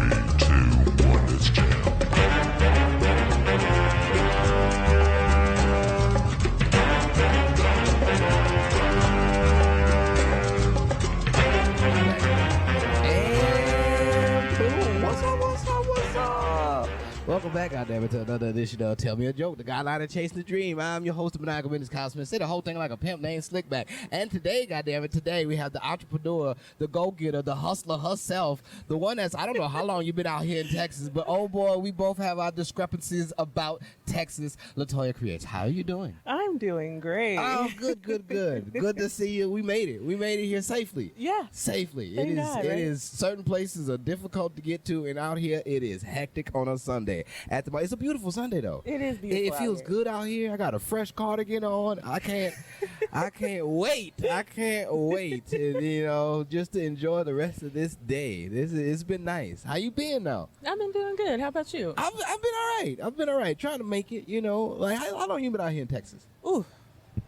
let's jam. And boom. What's up? Welcome back, goddammit, to another edition of Tell Me a Joke, the guideline of chasing the dream. I'm your host, the Maniacal, Menace. Say the whole thing like a pimp named Slickback. And today, goddammit, today we have the entrepreneur, the go-getter, the hustler herself, the one that's, I don't know how long you've been out here in Texas, but oh boy, we both have our discrepancies about Texas. Latoya Creates. How are you doing? I'm doing great. Oh, good. Good to see you. We made it. We made it here safely. Yeah. Safely. Thank God, It right? is. Certain places are difficult to get to, and out here it is hectic on a Sunday. It's a beautiful Sunday though. It is beautiful. It feels out here. good out here. I got a fresh cardigan on. I can't wait. I can't wait to, just to enjoy the rest of this day. It's been nice. How you been though? I've been doing good. How about you? I've been all right. Trying to make it, like how long you been out here in Texas? Ooh,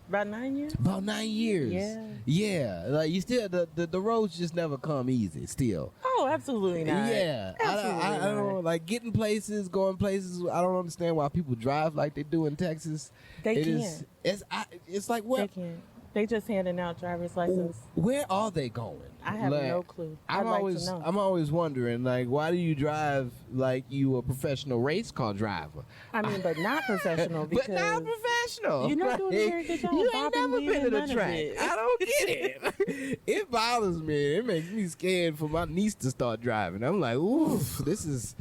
about 9 years. About 9 years. Yeah. Like you still the roads just never come easy still. Oh, absolutely not. Yeah. Absolutely I don't not. like getting places, going places. I don't understand why people drive like they do in Texas. They It can't. is- it's like They where can't. They just handing out driver's license. where are they going? I have Like, no clue. I'd like to know. I'm always wondering, like, why do you drive like you a professional race car driver? I mean, but not professional because But not professional. you're not doing a very good job. You ain't Bobbing, never been weaving, to the none of track. it. I don't get it. It bothers me. It makes me scared for my niece to start driving. I'm like, oof, this is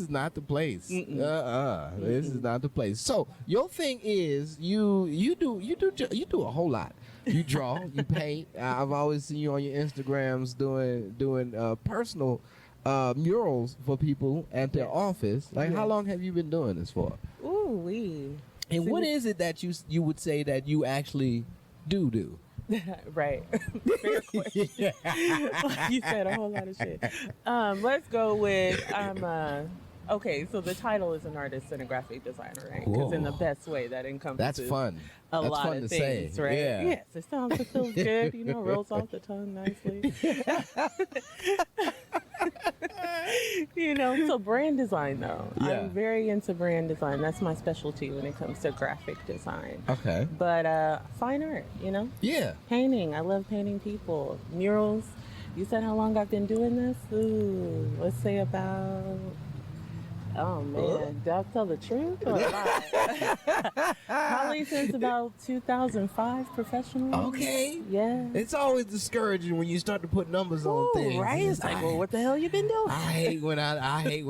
not the place. This is not the place. So your thing is you do a whole lot. You draw, you paint. I've always seen you on your Instagrams doing personal murals for people at their office. Like, how Yes. long have you been doing this for? Ooh, wee. And See, what is it that you would say that you actually do? Right. Fair question. Like you said a whole lot of shit. Let's go with okay, so the title is an artist and a graphic designer, right? Because in the best way that encompasses That's fun. a That's lot fun of to things, say. right? Yeah. Yes, it feels good, rolls off the tongue nicely. So brand design though. Yeah. I'm very into brand design. That's my specialty when it comes to graphic design. Okay. But fine art, Yeah. Painting. I love painting people. Murals. You said how long I've been doing this? Ooh, let's say about... Oh, man. Did I tell the truth or lie? Probably since about 2005 professionally. Okay. Yeah. It's always discouraging when you start to put numbers on Ooh, things. right? It's like, well, what the hell you been doing? I hate when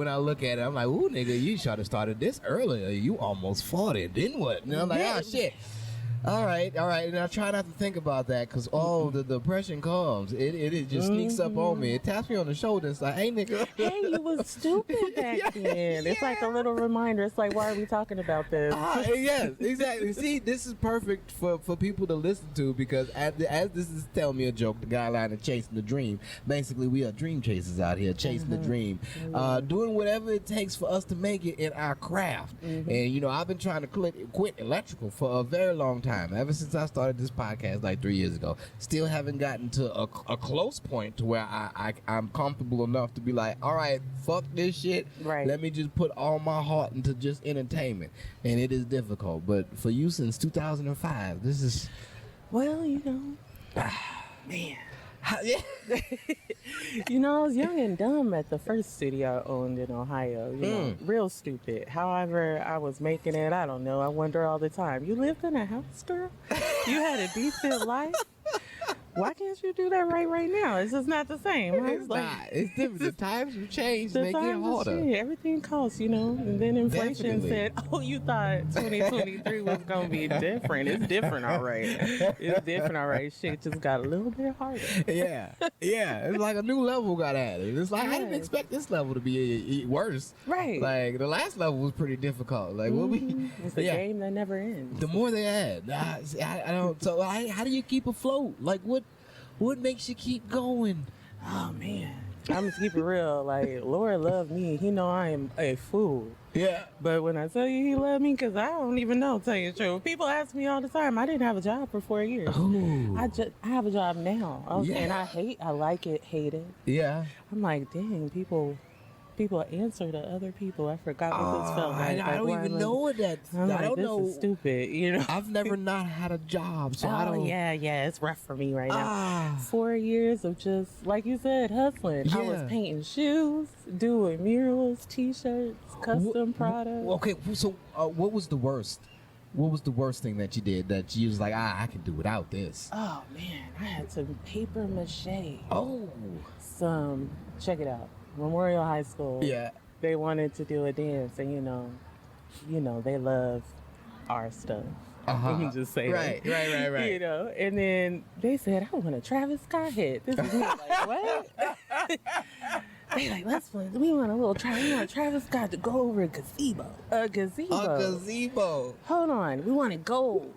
I look at it. I'm like, ooh, nigga, you should have started this earlier. You almost 40. Then what? And I'm like, Yeah. oh shit. All right. And I try not to think about that because the depression comes. It just sneaks up on me. It taps me on the shoulder. It's like, hey, nigga. Hey, you was stupid back then. It's like a little reminder. It's like, why are we talking about this? Yes, exactly. See, this is perfect for people to listen to because as this is Tell Me a Joke, the guideline of chasing the dream. Basically, we are dream chasers out here chasing the dream, doing whatever it takes for us to make it in our craft. And I've been trying to quit electrical for a very long time. Ever since I started this podcast like 3 years ago, still haven't gotten to a close point to where I'm comfortable enough to be like, all right, fuck this shit. Right. Let me just put all my heart into just entertainment. And it is difficult. But for you since 2005, this is... Well, Man. I was young and dumb at the first city I owned in Ohio, real stupid. However, I was making it, I don't know, I wonder all the time, you lived in a house, girl? You had a decent life? Why can't you do that right now? It's just not the same. Right? It's not. It's different. The times have changed, make it harder. Everything costs, And then inflation Definitely. said, oh, you thought 2023 was going to be different. It's different, all right. It's different, all right. Shit just got a little bit harder. Yeah. It's like a new level got added. It's like, I didn't expect this level to be worse. Right. Like, the last level was pretty difficult. Like, It's a game that never ends. The more they add, I don't. So, how do you keep afloat? Like, what makes you keep going? Oh, man. I'm going to keep it real. Like, Lord loved me. He know I am a fool. Yeah. But when I tell you he loved me, because I don't even know, tell you the truth. People ask me all the time. I didn't have a job for 4 years. Ooh. I have a job now. Yeah. And I like it, hate it. Yeah. I'm like, dang, people people answer to other people. I forgot what this felt like. I don't even know what that. I'm I like, don't this know. is stupid, you know. I've never not had a job, so I don't. Yeah, it's rough for me right now. Ah. 4 years of just, like you said, hustling. I was Yeah. painting shoes, doing murals, t-shirts, custom products. Okay, so what was the worst? What was the worst thing that you did that you was like, I can do without this? Oh man, I had some paper mache. Oh. Check it out. Memorial High School. Yeah. They wanted to do a dance, and you know, they love our stuff. I'm just saying. Right. You know, and then they said, I want a Travis Scott hit. This is me. Like, what? They like, we want Travis Scott to go over a gazebo. A gazebo. Hold on. We want it gold.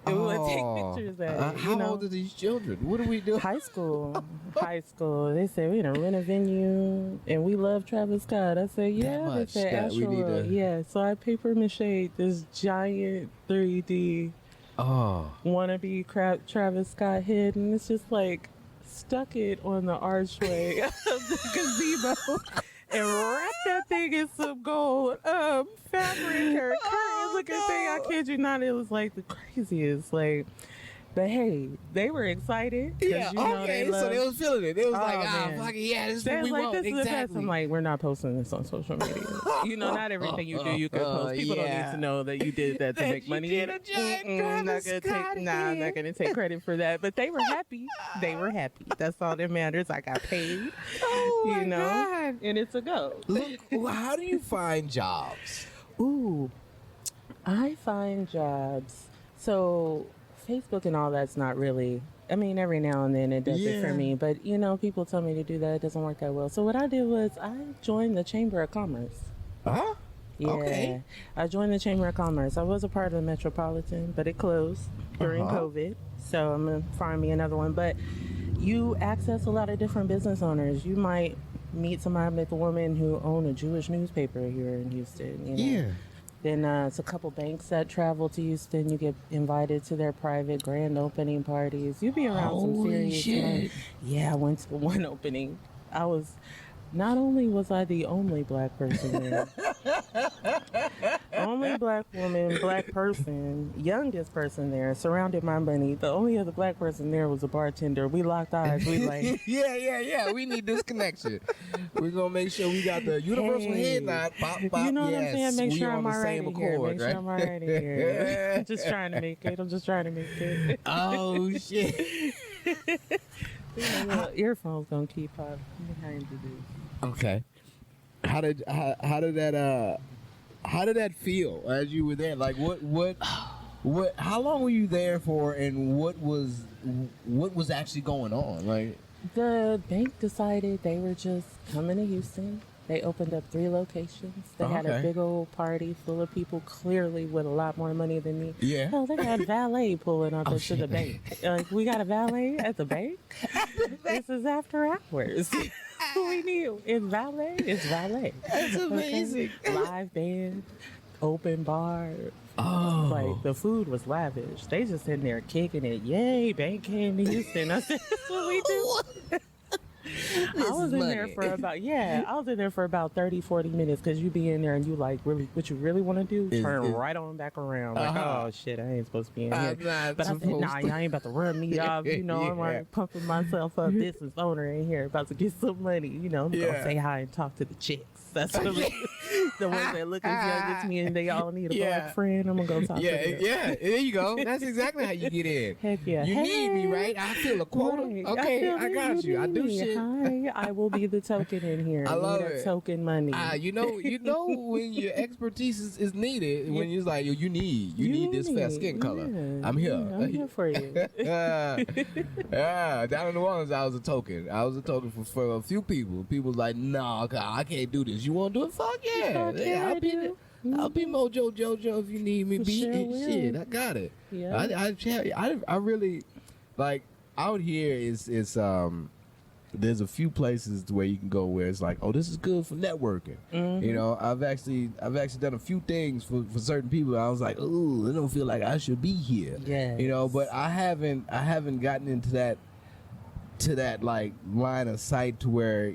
And we want to take pictures at it. How old are these children? What do we do? High school. They said, we're going to rent a venue, and we love Travis Scott. I said, yeah. That They much said, that we need to... Yeah, so I paper mache this giant 3D wannabe Travis Scott head, and it's just like, stuck it on the archway of the gazebo and wrapped that thing in some gold fabric or curtains looking thing. I kid you not, it was like the craziest. Like, but hey, they were excited. Yeah, you know, so they was feeling it. They was like, man. fuck it, yeah, this is They what was we like, want. this is the best. Exactly. I'm like, we're not posting this on social media. You know, not everything you do, you can post. People don't need to know that you did that to make money. Did a giant I'm not gonna take credit for that. But they were happy. That's all that matters. I got paid. Oh my you know, God. and it's a go. Look, well, how do you find jobs? Ooh, I find jobs. So Facebook and all that's not really. I mean, every now and then it does it for me, but you know, people tell me to do that. It doesn't work that well. So what I did was I joined the Chamber of Commerce. Huh? Yeah, Okay. I joined the Chamber of Commerce. I was a part of the Metropolitan, but it closed during COVID. So I'm gonna find me another one. But you access a lot of different business owners. You might meet somebody like the woman who owned a Jewish newspaper here in Houston. You know? Yeah. Then it's a couple banks that travel to Houston. You get invited to their private grand opening parties. You be around some Holy serious shit. money. Yeah, I went to one opening. Not only was I the only black person there, only black woman, black person, youngest person there, surrounded by money. The only other black person there was a bartender. We locked eyes. We like, yeah. We need this connection. We're gonna make sure we got the universal head nod. Bop, bop, you know what I'm yes. saying? Make We sure on I'm the all right same in here. accord, Make sure right? I'm all right in here. I'm just trying to make it. Oh shit. Earphones gonna keep up behind you. Okay. How did that feel as you were there? Like what how long were you there for, and what was actually going on? Like, The bank decided they were just coming to Houston. They opened up 3 locations. They had a Okay. big old party full of people, clearly with a lot more money than me. Yeah. Hell, they had valet pulling up Oh, into the shit. bank. Like, we got a valet at the bank? This is after hours. We need it's valet. It's valet. That's amazing. Okay? Live band, open bar. Oh. Like, the food was lavish. They just in there kicking it. Yay, bank came to Houston. I said, that's what we do. I was in there for about 30, 40 minutes, because you be in there and you like, really, what you really want to do? Turn right on back around. Like, oh shit, I ain't supposed to be in here. But I said, nah, y'all ain't about to run me off. You know, I'm like pumping myself up. Business owner in here about to get some money. You know, I'm gonna say hi and talk to the chicks. That's what the ones that look as young as me and they all need a black friend. I'm gonna go talk to them. Yeah, there you go. That's exactly how you get in. Heck yeah. You need me, right? I feel a quota. Right. Okay, I got you. I do need me. shit. Hi, I will be the token in here. I love Need it. Token money. You know when your expertise is needed, when you're like, yo, you need this fair skin color. Yeah. I'm here. Yeah, I'm here for you. Yeah, down in New Orleans, I was a token. For a few people. People was like, nah, I can't do this. You want to do it? Fuck yeah. Fuck yeah, I'll be there. I'll be Mojo Jojo if you need me. Sure will. Shit, I got it. Yeah. I really like out here is there's a few places where you can go where it's like, oh, this is good for networking. Mm-hmm. You know, I've actually done a few things for certain people. I was like, ooh, I don't feel like I should be here. Yes. You know, but I haven't gotten into that to that like line of sight to where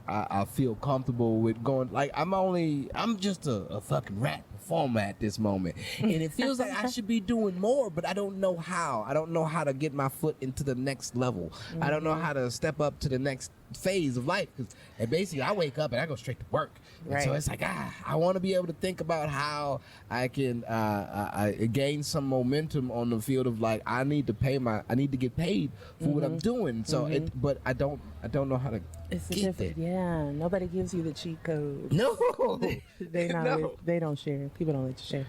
I feel comfortable with going. Like I'm just a fucking rat performer at this moment, and it feels like I should be doing more, but I don't know how. I don't know how to get my foot into the next level. I don't know how to step up to the next phase of life, and basically I wake up and I go straight to work. And so it's like I want to be able to think about how I can I gain some momentum on the field of like I need to get paid for what I'm doing. So but I don't know how to get there. Yeah, nobody gives you the cheat code. No, they don't share. People don't let you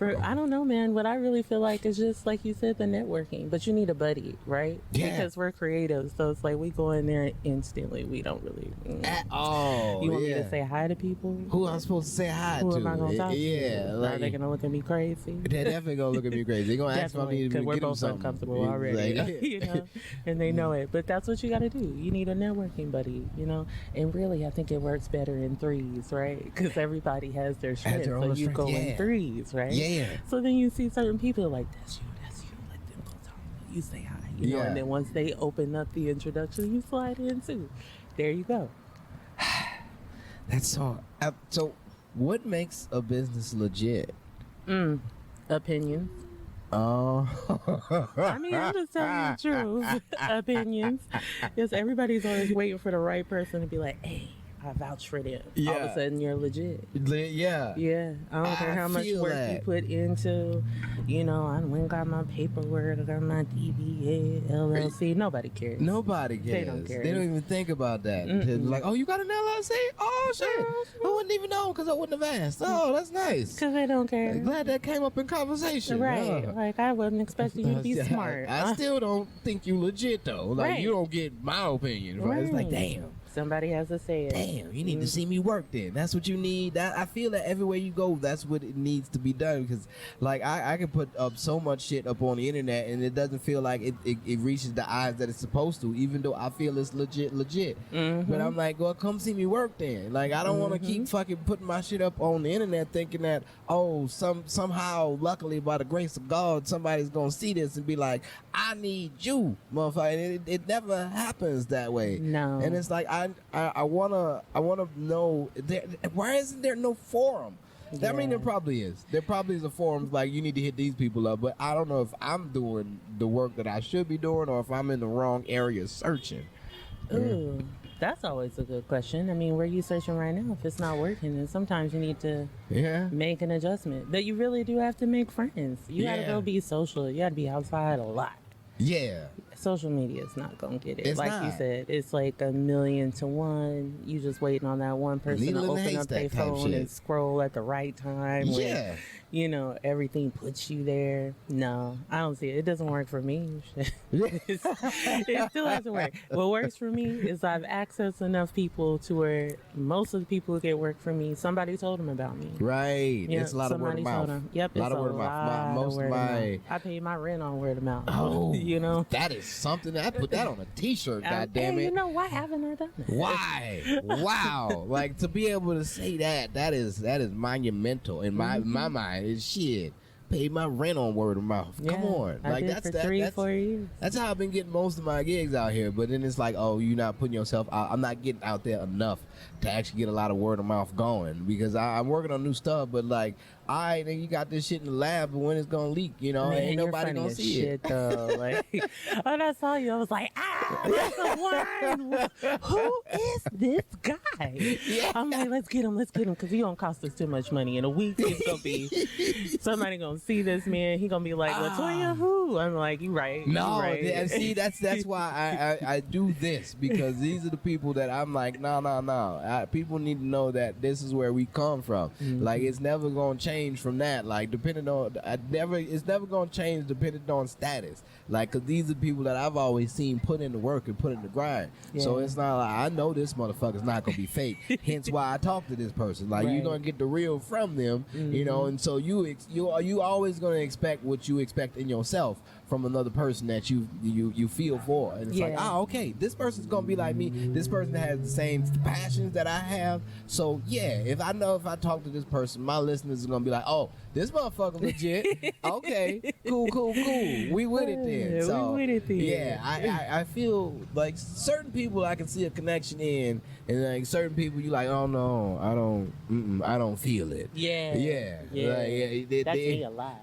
share. I don't know, man. What I really feel like is just like you said, the networking. But you need a buddy, right? Yeah. Because we're creative, so it's like we go in there instantly. We don't really at all. You want me to say hi to people? Who I'm supposed to say hi to? Who am I gonna talk to? Yeah, Are they gonna look at me crazy? They're definitely gonna look at me crazy. They're gonna ask me to because we're get them both something. uncomfortable already, Like, and they know it. But that's what you got to do. You need a networking buddy, And really, I think it works better in threes, right? Because everybody has their strengths, so you go in threes, right? Yeah. So then you see certain people like that's you. Let them go talk. You say hi, And then once they open up the introduction, you slide in too. There you go. That's all. So, what makes a business legit? Opinions. Oh. I mean, I'm just telling you the truth. Opinions. Because everybody's always waiting for the right person to be like, hey, I vouch for them. Yeah. All of a sudden, you're legit. Yeah. Yeah. I don't care how much work you put into, I went and got my paperwork, I got my DBA, LLC. Nobody cares. Nobody cares. They don't care. They don't even think about that. They're like, oh, you got an LLC? Oh, shit. I wouldn't even know because I wouldn't have asked. Oh, that's nice. Because they don't care. Glad that came up in conversation. Right. Like, I wasn't expecting you to be smart. I still don't think you legit, though. Like, you don't get my opinion. Right? It's like, damn. Somebody has to say it. Damn, you need to see me work then. That's what you need. I feel that everywhere you go, that's what it needs to be done. Because, like, I can put up so much shit up on the internet, and it doesn't feel like it reaches the eyes that it's supposed to, even though I feel it's legit. But I'm like, well, come see me work then. Like, I don't want to keep fucking putting my shit up on the internet thinking that, oh, somehow, luckily, by the grace of God, somebody's going to see this and be like, I need you, motherfucker. And it never happens that way. No. And it's like, I wanna know why isn't there no forum? I mean, there probably is. There probably is a forum like you need to hit these people up, but I don't know if I'm doing the work that I should be doing or if I'm in the wrong area searching. Ooh, that's always a good question. I mean, where are you searching right now? If it's not working, then sometimes you need to make an adjustment. But you really do have to make friends. You gotta go be social. You gotta be outside a lot. Yeah. Social media is not gonna get it. It's like not. You said, it's like 1,000,000 to 1. You just waiting on that one person to open up their phone and scroll at the right time. Yeah. When, everything puts you there. No, I don't see it. It doesn't work for me. It still doesn't work. What works for me is I've accessed enough people to where most of the people who get work for me, somebody told them about me. Right. It's a lot of word of mouth. Yep, a lot of word of mouth. Most of my... I pay my rent on word of mouth. Oh, that is something. I put that on a T-shirt. God damn it! Why haven't I done that? Why? Wow! Like to be able to say that is monumental in my mind. Is shit. Pay my rent on word of mouth. Yeah, Come on, I did for 3-4 years. That's how I've been getting most of my gigs out here. But then it's like, oh, you're not putting yourself out. I'm not getting out there enough to actually get a lot of word of mouth going because I'm working on new stuff. But like, then you got this shit in the lab, but when it's gonna leak, Man, ain't nobody gonna see shit, it. Though. Like, when I saw you, I was like, that's the one. Who is this guy? Yeah. I'm like, let's get him, because he don't cost us too much money. In a week, it's gonna be somebody gonna see this man. He gonna be like, Latoya, who? I'm like, you right. No, you right. and see, that's why I do this because these are the people that I'm like, no. People need to know that this is where we come from. Like, it's never gonna change from that. Like, depending on, it's never gonna change depending on status. Like, cause these are people that I've always seen put in the work and put in the grind. Yeah. So it's not like I know this motherfucker's not gonna be fake. Hence why I talk to this person. Like, you're gonna get the real from them, and so you always gonna expect what you expect in yourself from another person that you feel for. And it's like, okay, this person's gonna be like me. This person has the same passions that I have. So yeah, if I talk to this person, my listeners are gonna be like, oh, this motherfucker legit. Okay, cool. We with it then. Yeah, So, we with it then. yeah, I feel like certain people I can see a connection in, and like certain people you like, oh no, I don't feel it. Yeah. Like, That's me a lot.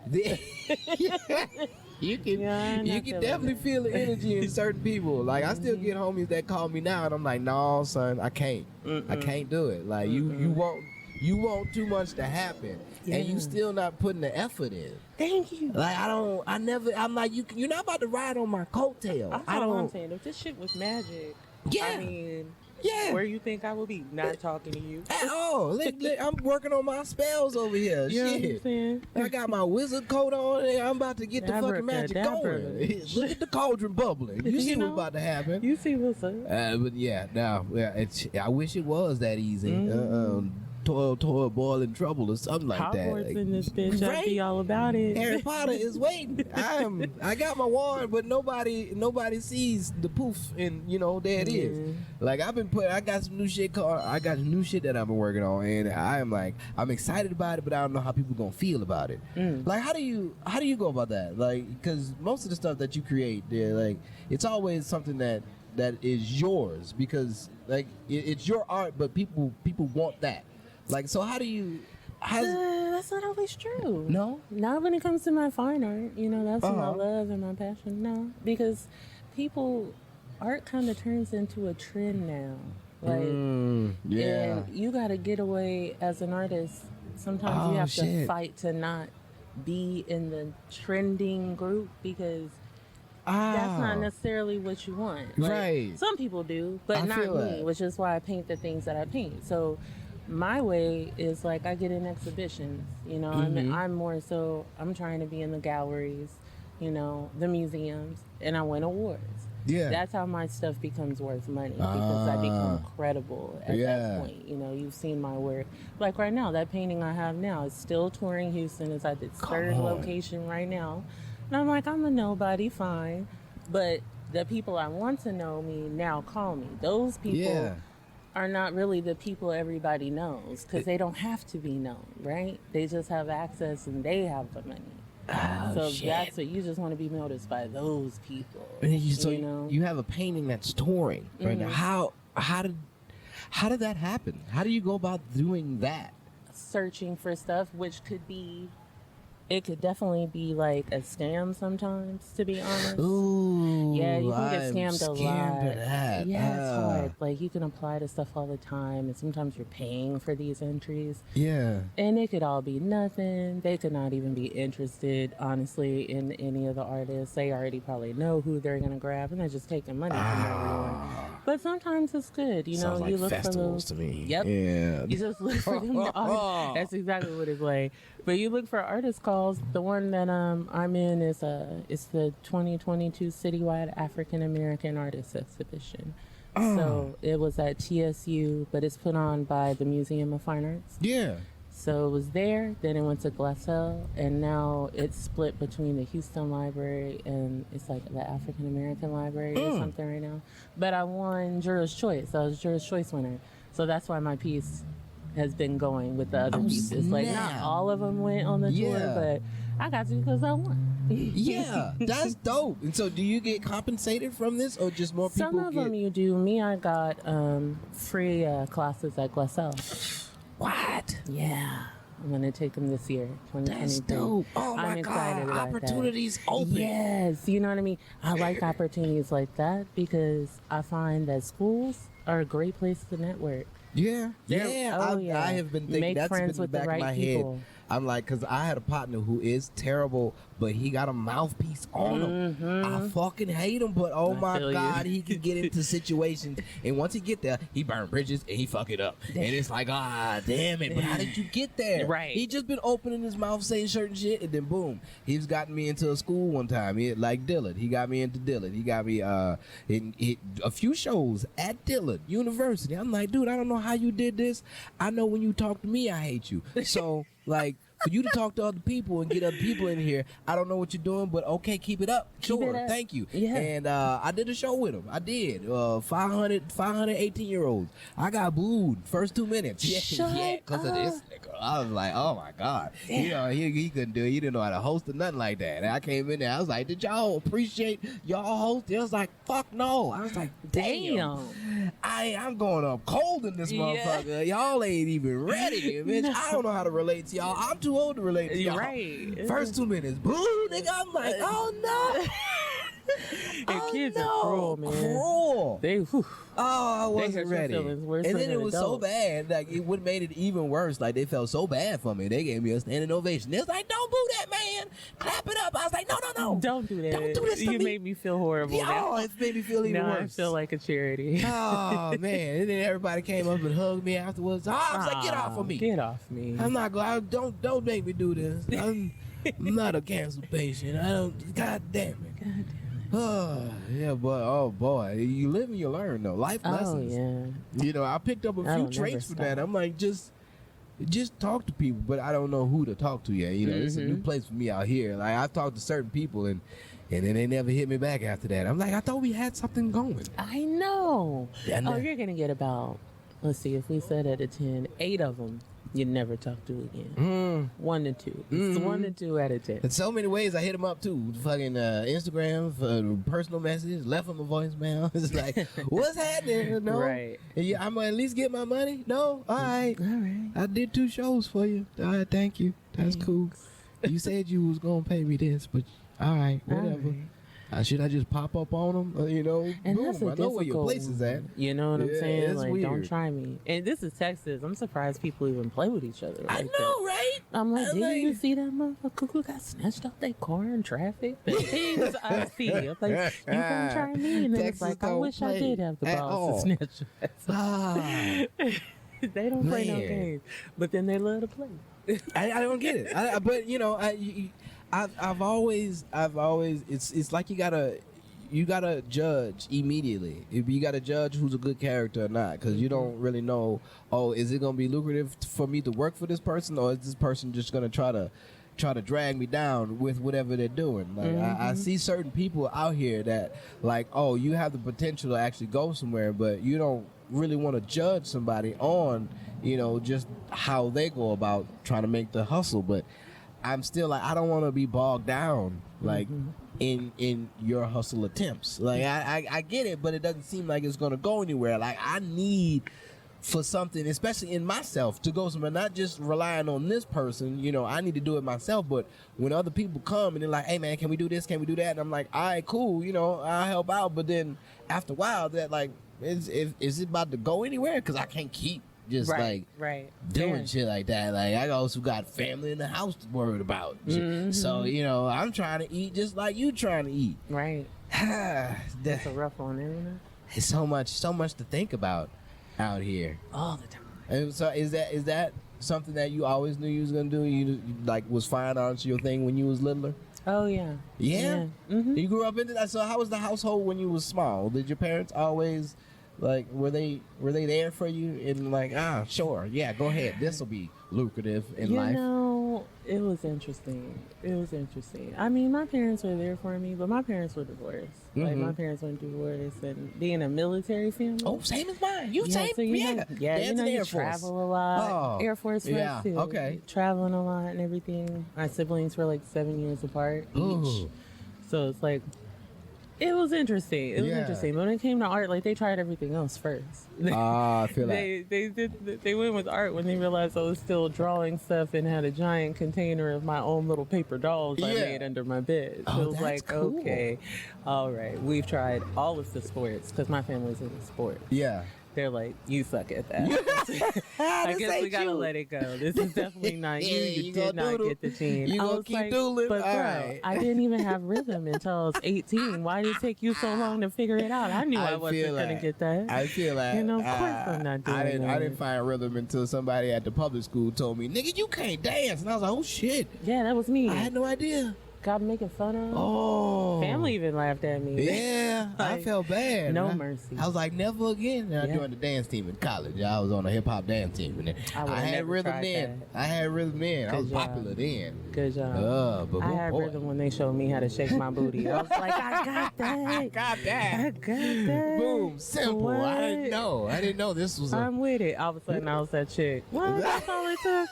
You can definitely feel the energy in certain people. Like I still get homies that call me now, and I'm like, no, son, I can't do it. Like you want too much to happen, and you still not putting the effort in. Thank you. Like I'm like you're not about to ride on my coattail. That's all I'm saying. If this shit was magic, Yeah. I mean, Yeah. where you think I would be? Not talking to you. At all. I'm working on my spells over here. You know what I'm Shit. saying? I got my wizard coat on and I'm about to get the fucking magic going. Look at the cauldron bubbling. You see what's about to happen. You see what's up. But yeah, I wish it was that easy. Toil, boiling trouble or something like that. Hogwarts Like, in this bitch. right? I'd be all about it. Harry Potter is waiting. I got my wand, but nobody sees the poof, and there it is. Like I got some new shit that I've been working on, and I'm excited about it, but I don't know how people gonna feel about it. Like how do you go about that? Like because most of the stuff that you create, it's always something that is yours because like it's your art, but people want that. Like, so how do you... That's not always true. No? Not when it comes to my fine art. That's my love and my passion. No, because art kind of turns into a trend now. Like, yeah. And you got to get away as an artist. Sometimes you have to fight to not be in the trending group because that's not necessarily what you want. Like, right. Some people do, but not me, which is why I paint the things that I paint. So my way is like I get in exhibitions, I'm more so I'm trying to be in the galleries, the museums, and I win awards. Yeah. That's how my stuff becomes worth money because I become credible at that point. You've seen my work. Like right now, that painting I have now is still touring Houston. It's at its third location right now. And I'm like, I'm a nobody, fine. But the people I want to know me now call me. Those people are not really the people everybody knows because they don't have to be known, right? They just have access and they have the money. That's what you just want to be noticed by those people. You have a painting that's touring right now. How did that happen? How do you go about doing that? Searching for stuff, which it could definitely be like a scam sometimes, to be honest. Ooh, yeah, you can get scammed a lot. Of that. Yeah, it's hard. Like you can apply to stuff all the time, and sometimes you're paying for these entries. Yeah. And it could all be nothing. They could not even be interested, honestly, in any of the artists. They already probably know who they're gonna grab, and they're just taking money from everyone. But sometimes it's good, Sounds like you look festivals for those. To me. Yep. Yeah. You just look for them. That's exactly what it's like. But you look for artist calls. The one that I'm in is it's the 2022 Citywide African American Artists Exhibition. So it was at TSU, but it's put on by the Museum of Fine Arts. Yeah. So it was there, then it went to Glassell, and now it's split between the Houston Library and it's like the African American Library or something right now. But I won Juror's Choice. I was Juror's Choice winner. So that's why my piece has been going with the other pieces. Like not all of them went on the tour, but I got to because I won. Yeah, that's dope. And so do you get compensated from this or just more people Some of them you do. Me, I got free classes at Glassell. What? Yeah. I'm going to take them this year, 2022. That's dope. Oh my God. Opportunities open. Yes. You know what I mean? I like opportunities like that because I find that schools are a great place to network. Yeah. I have been thinking Make that's friends been in the with the back right of my people. head. I'm like, because I had a partner who is terrible, but he got a mouthpiece on him. I fucking hate him, but oh my God, he can get into situations. And once he get there, he burn bridges and he fuck it up. And it's like, damn it. But how did you get there? Right. He just been opening his mouth saying certain shit, and then boom, he's gotten me into a school one time. Like Dillard. He got me into Dillard. He got me in a few shows at Dillard University. I'm like, dude, I don't know how you did this. I know when you talk to me, I hate you. So, like, for you to talk to other people and get other people in here. I don't know what you're doing, but okay, keep it up. Sure, thank you. Yeah. And I did a show with him. I did. 500 18-year-olds. I got booed first 2 minutes. Yeah, because of this nigga. I was like, oh my God. You know, he couldn't do it. He didn't know how to host or nothing like that. And I came in there. I was like, did y'all appreciate y'all host? It was like, fuck no. I was like, damn. I'm going up cold in this motherfucker. Y'all ain't even ready, bitch. I don't know how to relate to y'all. I'm too old to relate to y'all. Right. First 2 minutes, boo, nigga. I'm like, oh no. And kids are cruel, man. Cruel. I wasn't ready. And then it was so bad, like it would have made it even worse. Like they felt so bad for me. They gave me a standing ovation. They was like, "Don't boo that man, clap it up." I was like, "No, don't do that. Don't do this to me." You made me feel horrible. Oh, it made me feel even worse. I feel like a charity. Oh man! And then everybody came up and hugged me afterwards. I was like, "Get off of me! Get off me! I'm not going. Don't make me do this. I'm not a cancer patient. I don't. God damn it! God damn it. Oh, yeah, but oh boy, you live and you learn though. Life lessons. Yeah. You know, I picked up a few traits from that. I'm like, just talk to people, but I don't know who to talk to yet. You know, it's a new place for me out here. Like I've talked to certain people and then they never hit me back after that. I'm like, I thought we had something going. I know. Yeah, you're gonna get about, let's see, if we said out of 10, 8 of them you never talk to again. 1 to 2. It's 1 to 2 out of 10. In so many ways, I hit him up too. Fucking Instagram, personal message, left him a voicemail. It's like, what's happening? No, right? Yeah, I'm gonna at least get my money. No, all right. I did 2 shows for you. All right, thank you. That's cool. You said you was gonna pay me this, but all right, whatever. All right. Should I just pop up on them? You know, and boom, that's I know where your place is at. You know what I'm saying? Like, weird. Don't try me. And this is Texas. I'm surprised people even play with each other. I know, right? I'm like, didn't you see that motherfucker who got snatched off their car in traffic? The things I see. I'm like, you gonna try me? And then it's like, I wish I did have the balls to snatch your ass. They don't play no games, but then they love to play. I don't get it. But you know, I've always it's like you gotta judge immediately. You gotta judge who's a good character or not, because you don't really know. Oh, is it gonna be lucrative for me to work for this person, or is this person just gonna try to drag me down with whatever they're doing? Like I see certain people out here that like, oh, you have the potential to actually go somewhere, but you don't really want to judge somebody on, you know, just how they go about trying to make the hustle. But I'm still like, I don't want to be bogged down like in your hustle attempts. Like I get it, but it doesn't seem like it's gonna go anywhere. Like I need for something, especially in myself, to go somewhere, not just relying on this person. You know, I need to do it myself. But when other people come and they're like, hey man, can we do this? Can we do that? And I'm like, all right, cool. You know, I'll help out. But then after a while, that like, is it about to go anywhere? Because I can't keep just doing shit like that. Like I also got family in the house to worry about. So you know, I'm trying to eat just like you trying to eat. Right. That's a rough one, isn't it? It's so much to think about out here all the time. And so is that something that you always knew you was gonna do? You like was fine arts your thing when you was littler? Oh yeah. Yeah. You grew up into that. So how was the household when you was small? Did your parents always like were they there for you and like sure, yeah, go ahead, this will be lucrative in life? You know, it was interesting. I mean, my parents were there for me, but my parents were divorced. Like my parents were divorced, and being a military family. Oh, same as mine. You same? So you know, you travel a lot. Air Force for us too. Okay. Traveling a lot and everything. My siblings were like 7 years apart each. So it's like, it was interesting. It was interesting. But when it came to art, like they tried everything else first. I feel like they went with art when they realized I was still drawing stuff and had a giant container of my own little paper dolls I made under my bed. So it was like, cool. Okay, all right, we've tried all of the sports because my family's in the sport. Yeah. They're like, you suck at that. I guess we gotta let it go. This is definitely not you. You did not get the team. You gonna keep doodling? But bro, I didn't even have rhythm until I was 18. Why did it take you so long to figure it out? I knew I wasn't gonna get that. I feel like, you know, of course I'm not doing that. I didn't find rhythm until somebody at the public school told me, nigga, you can't dance. And I was like, oh shit. Yeah, that was me. I had no idea. got making fun of. Oh. Family even laughed at me. Yeah, I Like, felt bad. no I- mercy. I was like, never again. And I Yeah. joined the dance team in college. I was on a hip hop dance team, and then I would've I had never rhythm tried then. I had rhythm then. I Good was job. popular then. Good job. But I had boy. rhythm when they showed me how to shake my booty. I was like, I got that. Got I that. got that. Boom, simple. I didn't What? know. I didn't know this was a. I'm with it. All of a sudden, I was that chick. What? That's all it took.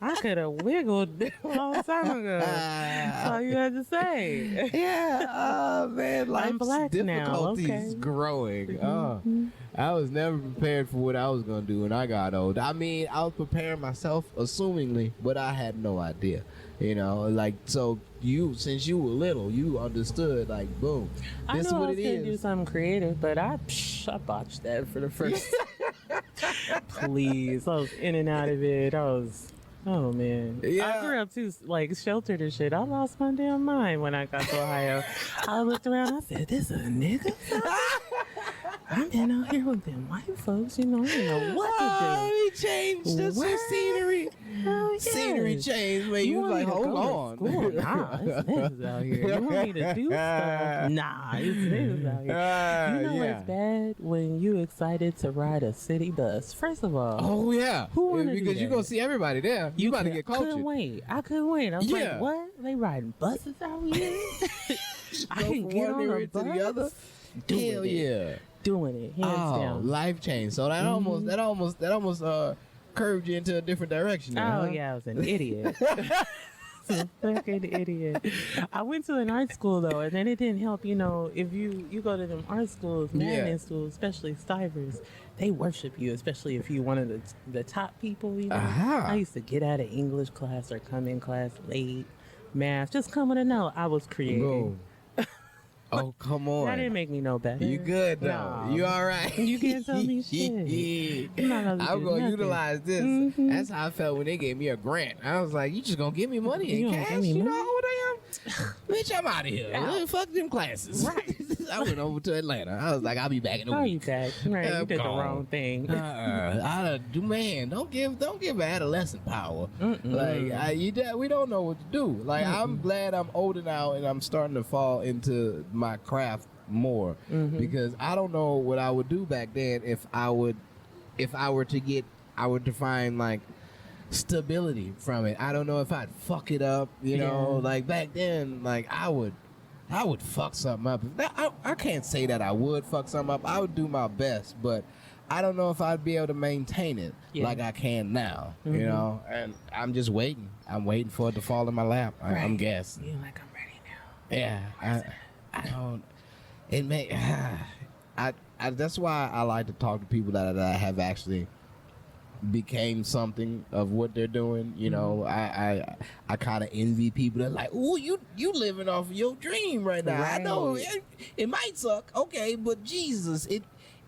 I could have wiggled a long time ago. That's all you had to say. Yeah, man, life's black now, difficulties okay. growing. I was never prepared for what I was gonna do when I got old. I mean, I was preparing myself, assumingly, but I had no idea. You know, like, so since you were little, you understood, like, boom, I this knew is what I was it going to do is. something creative, but I botched that for the first. Please, I was in and out of it. Oh man. Yeah. I grew up too, like, sheltered and shit. I lost my damn mind when I got to Ohio. I looked around, I said, this a nigga? I've been out here with them white folks, you know, I didn't know what to Oh, he changed the What? scenery. do. Scenery changed, man. You was like, hold on. Nah, it's niggas out here. You want me to do stuff? Nah, it's niggas out here. You know what's bad? When you excited to ride a city bus. First of all, Oh, yeah. Who wanna do Because you're that? going to see everybody there. You about to get cultured. couldn't wait. I couldn't wait. I was Yeah. like, what? They riding buses out here? I Go can from get one on area a to the bus? other. Doing Hell it. yeah. Doing it, hands Oh, down. life change. So that almost curved you into a different direction. There, Oh huh? yeah, I was an idiot. A fucking idiot. I went to an art school though, and then it didn't help. You know, if you go to them art schools, magnet schools, especially Stivers, they worship you, especially if you one of the top people. You know, Aha. I used to get out of English class or come in class late, math, just coming to know I was creating. Boom. Oh, come on. That didn't make me no better. You good though. Nah. You all right. You can't tell me shit. I'm not gonna I'm do gonna nothing. utilize this. Mhm. That's how I felt when they gave me a grant. I was like, you just gonna give me money You in gonna cash? give me You know money? how old I am? Bitch, I'm out of here. Out. Fuck them classes. Right. I went over to Atlanta. I was like, I'll be back in a How you week. back? Right, you I'm did the gone. wrong thing. Man, don't give adolescent power. Mm-mm. We don't know what to do. Like, I'm glad I'm older now and I'm starting to fall into my craft more because I don't know what I would do back then if I were to find like stability from it. I don't know if I'd fuck it up, you know. Yeah. Like back then, like I would fuck something up. I can't say that I would fuck something up. I would do my best, but I don't know if I'd be able to maintain it like I can now, you know. And I'm just waiting. I'm waiting for it to fall in my lap. I'm guessing. You're like, I'm ready now. Yeah, I don't. It may. I that's why I like to talk to people that have actually became something of what they're doing. You know, I kind of envy people that like, oh, you living off of your dream right now. I know it might suck, okay, but Jesus,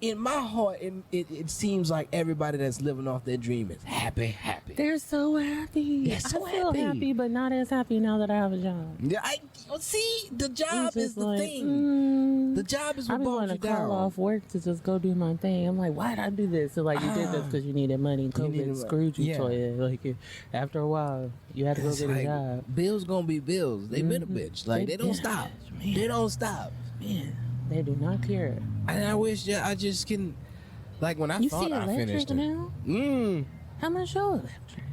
in my heart, it seems like everybody that's living off their dream is happy. They're so happy. They're so I feel happy, but not as happy now that I have a job. Yeah, see, the job It's is just the like, thing. The job is I what be bogs wanting you to call down. off work to just go do my thing. I'm like, why'd I do this? So like, you did this because you needed money. You needed COVID money. screwed you, Yeah. Toya. Like, after a while, you had to go It's get a like, job. bills gonna be bills. They been a bitch. Like they don't been a stop. bitch, man. They don't stop. Man, they do not care. And I wish I just can. Like when I You thought see I finished electric it. now? How much your electric?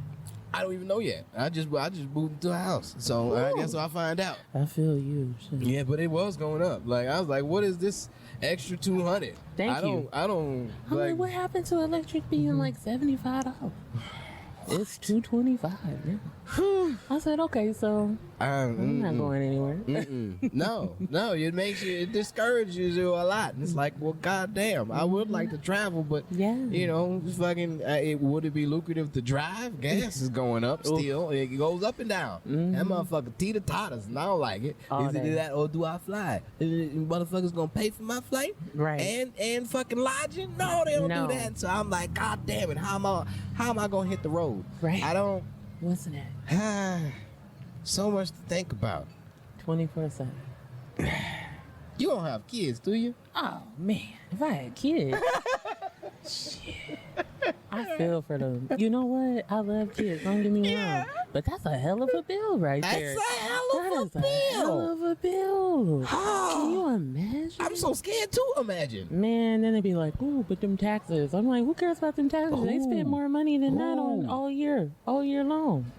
I don't even know yet. I just moved into a house, so I guess I'll find out. I feel you. Shit. Yeah, but it was going up. Like I was like, what is this extra $200? Thank you. I don't. I'm like, what happened to electric being like $75? It's $225 now. I said, okay, so I'm not going anywhere. No, it discourages you a lot. It's like, well, goddamn, I would like to travel, but Yeah. you know, fucking, would it be lucrative to drive? Gas is going up still. It goes up and down. That motherfucker teeter totters, and I don't like it. All Is it day. that or do I fly? Motherfuckers gonna pay for my flight, Right. And fucking lodging? No, they don't No. do that. So I'm like, god damn it, how am I gonna hit the road? Right. I don't. What's that? So much to think about. 24/7. You don't have kids, do you? Oh man, if I had kids, shit, I feel for them. You know what? I love kids. Don't get me wrong, but that's a hell of a bill right there. That's a hell of of a bill. Hell of a bill. Oh. Can you imagine? I'm so scared to imagine. Man, then they'd be like, ooh, but them taxes. I'm like, who cares about them taxes? They spend more money than that on all year long.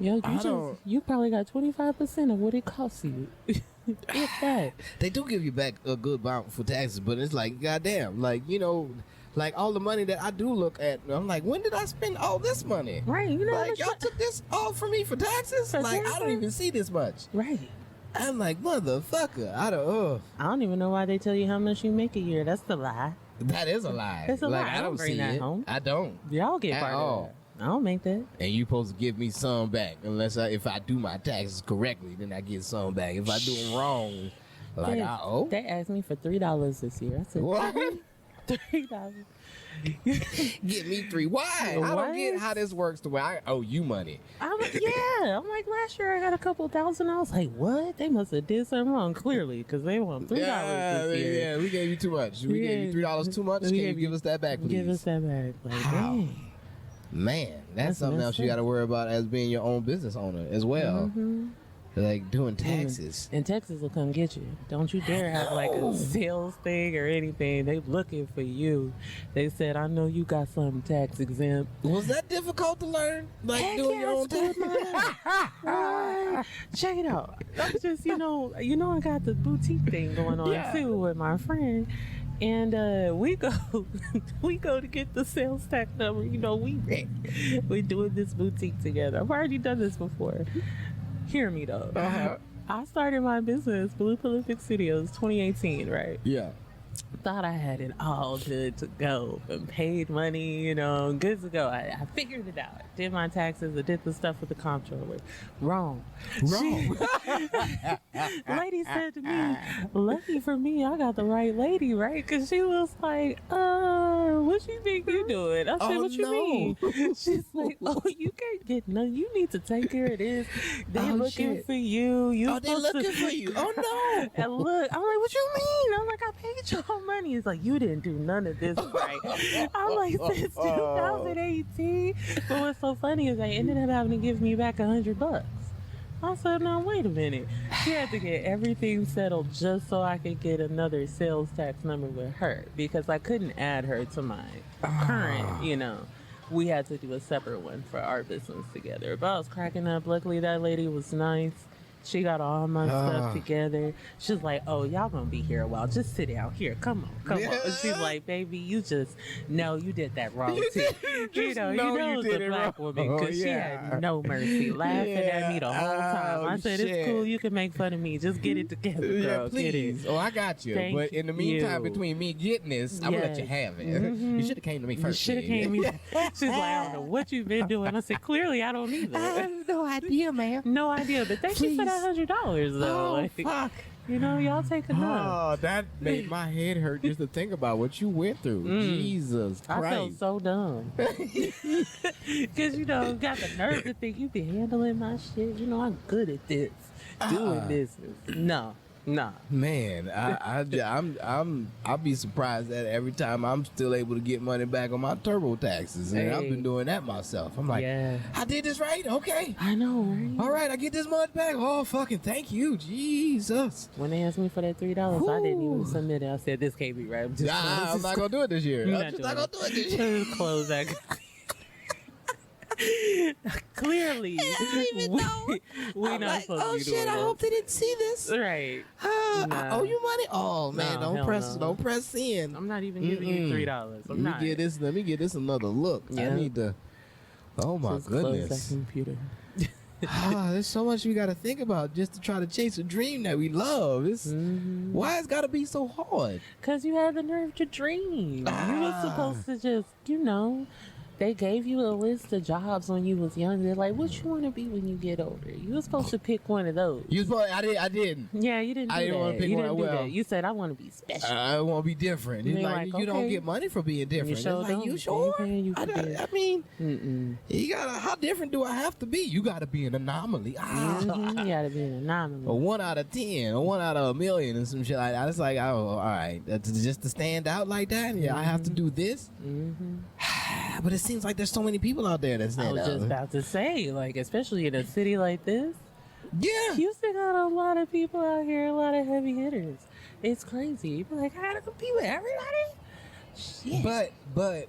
Yo, you probably got 25% of what it costs you. If that. They do give you back a good amount for taxes, but it's like, goddamn, like, you know, like all the money that I do look at, I'm like, when did I spend all this money? Right, you know, like y'all took this all from me for taxes? Like I don't even see this much. Right. I'm like, motherfucker, I don't even know why they tell you how much you make a year. That's the lie. That is a lie. It's a like, lie. I don't bring see that it. home. I don't. Y'all get part of that. I don't make that. And you supposed to give me some back, unless if I do my taxes correctly, then I get some back. If I do them wrong, like I owe. They asked me for $3 this year. I said, what? $3. Get me 3. Why? What? I don't get how this works the way I owe you money. I'm like, last year I got a couple thousand. I was like, what? They must have did something wrong, clearly, because they want $3 this year. Yeah, we gave you too much. We gave you $3 too much. Can you give us that back, please? Give us that back. Like, dang. Man, that's something else you got to worry about as being your own business owner as well. Mm-hmm. Like doing taxes. And Texas will come get you. Don't you dare have like a sales thing or anything. They looking for you. They said, I know you got something tax exempt. Was that difficult to learn? Like doing your own taxes? What? Check it out. I'm just, you know, I got the boutique thing going on too with my friend. And we go to get the sales tax number. You know, we doing this boutique together. I've already done this before. Hear me though. I started my business, Blue Prolific Studios, 2018, right? Yeah. Thought I had it all good to go and paid money, you know, good to go. I figured it out. Did my taxes. I did the stuff with the comptroller. Wrong. Lady said to me, lucky for me, I got the right lady, right? Because she was like, what you think you doing? I said, what you mean? She's like, oh, you can't get none. You need to take care of this. They looking for you. They looking for you. Oh, no. And look, I'm like, what you mean? I'm like, I paid your money. It's like, you didn't do none of this right. I'm like, since 2018. But what's so funny is they ended up having to give me back $100. I said, no, wait a minute. She had to get everything settled just so I could get another sales tax number with her because I couldn't add her to my current, you know. We had to do a separate one for our business together. But I was cracking up. Luckily, that lady was nice. She got all my stuff together. She's like, oh, y'all gonna be here a while. Just sit down here. Come on. And she's like, baby, you just know you did that wrong too. You know it was a black woman because she had no mercy, laughing at me the whole time. I said, it's cool. You can make fun of me. Just get it together, girl. Please. Get it. Oh, I got you. Thank but in the meantime, between me getting this, I'm gonna let you have it. You should have came to me first. You should have came to me. She's like, I don't know what you've been doing. I said, clearly, I don't either. I have no idea, ma'am. No idea. But thank you for that $100 though. Oh, like, fuck. You know, y'all take enough. Oh, that made my head hurt just to think about what you went through. Jesus Christ. I felt so dumb. Because, you know, got the nerve to think you be handling my shit. You know, I'm good at this. Doing this. No. Nah, man, I'll be surprised that every time I'm still able to get money back on my turbo taxes, and I've been doing that myself. I'm like, I did this right, okay. I know, right? All right, I get this money back. Oh, fucking thank you, Jesus. When they asked me for that $3, I didn't even submit it. I said, this can't be right. I'm not gonna do it this year. I'm just not gonna do it this year. Close that. Clearly, we not like, supposed to be shit, doing I hope they didn't see this. Right. I owe you money. Oh man, No, don't press in. I'm not even giving you $3. Let me get this another look. I need to. Oh my goodness. Close that computer. There's so much we got to think about just to try to chase a dream that we love. Why it's got to be so hard? Because you had the nerve to dream. You were supposed to just, you know. They gave you a list of jobs when you was younger. Like, what you want to be when you get older? You were supposed to pick one of those. I didn't. Yeah, you didn't. I didn't want to pick one. Well, you said I want to be special. I want to be different. It's like you don't get money for being different. You sure? I mean, you gotta. How different do I have to be? You gotta be an anomaly. You gotta be an anomaly. A 1 out of 10, or 1 out of 1,000,000, and some shit like that. It's like, oh, all right, that's just to stand out like that. Yeah, I have to do this. But it seems like there's so many people out there that stand out. I was just about to say, like, especially in a city like this. Yeah. Houston got a lot of people out here, a lot of heavy hitters. It's crazy. You be like, I gotta compete with everybody. Shit. But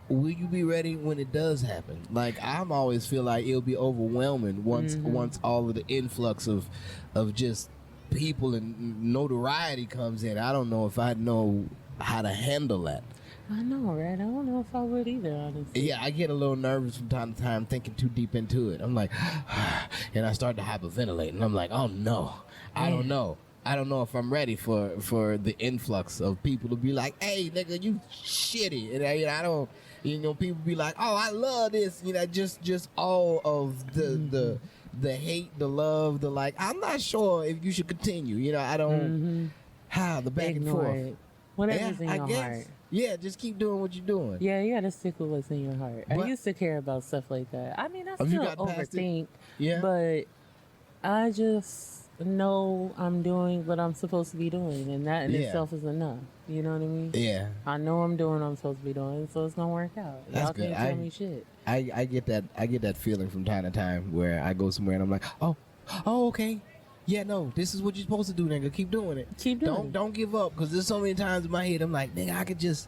will you be ready when it does happen? Like I'm always feel like it'll be overwhelming once all of the influx of just people and notoriety comes in. I don't know if I know how to handle that. I know, right? I don't know if I would either, honestly. Yeah, I get a little nervous from time to time thinking too deep into it. I'm like, and I start to hyperventilate, and I'm like, oh no, I don't know. I don't know if I'm ready for the influx of people to be like, hey, nigga, you shitty. And I don't, people be like, oh, I love this. Just all of the hate, the love, the like, I'm not sure if you should continue. I don't, the back Ignore and forth. it. Whatever's in your guess. heart. Yeah, just keep doing what you're doing. Yeah, you gotta stick with what's in your heart. I But- used to care about stuff like that. I mean, I Have you still gotten past it? overthink, Yeah. but I just know I'm doing what I'm supposed to be doing, and that in Yeah. itself is enough. You know what I mean? Yeah. I know I'm doing what I'm supposed to be doing, so it's gonna work out. That's Y'all good. can't tell me shit. I get that feeling from time to time where I go somewhere and I'm like, oh, okay. Yeah, no, this is what you're supposed to do, nigga. Keep doing it. Keep doing it. Don't give up, because there's so many times in my head I'm like, nigga, I could just